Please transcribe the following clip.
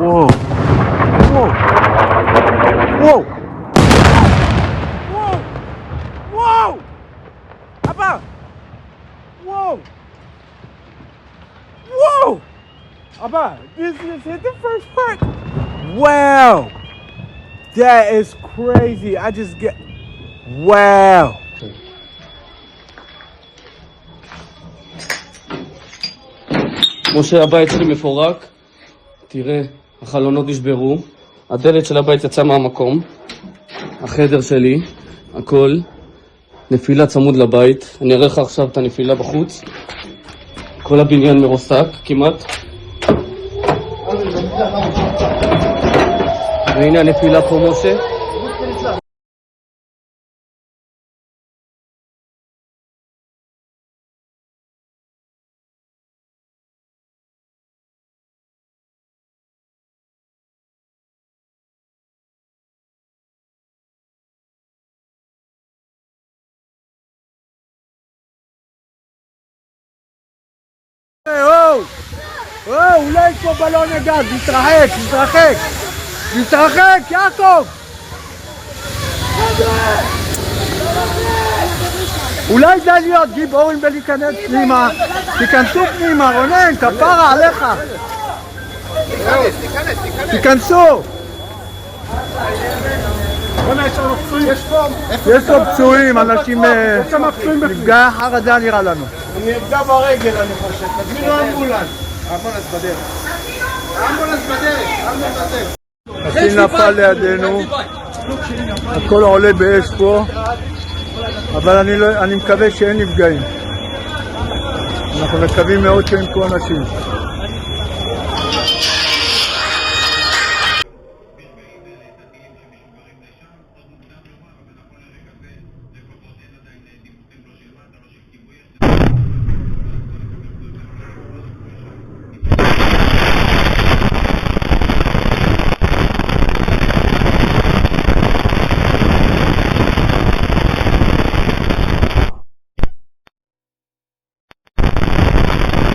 וואו, וואו, וואו, וואו, וואו, אבא, וואו, whoa, Abba, this hit the first part. Wow, that is crazy. I just get, wow. כמו שהבית שלי מפורק, תראה, החלונות נשברו, הדלת של הבית יצאה מהמקום, החדר שלי, הכל, נפילה צמוד לבית, אני אראה לך עכשיו את הנפילה בחוץ, כל הבניין מרוסק כמעט, והנה הנפילה פה משה, אולי יש פה בלון הגז, תתרחק, יעקב! אולי די להיות גיבורים ולהיכנס פנימה, תיכנסו פנימה, רונן, כפרה עליך! תיכנסו! יש פה פצועים, אנשים נפגעי חרדה נראה לנו. אני נפגע ברגל, אני חושב. תזמינו אמבולנס. אמבולנס בדרך. הטיל נפל לידינו, הכל עולה באש פה, אבל אני מקווה שאין נפגעים. אנחנו מקווים מאוד שאין פה אנשים.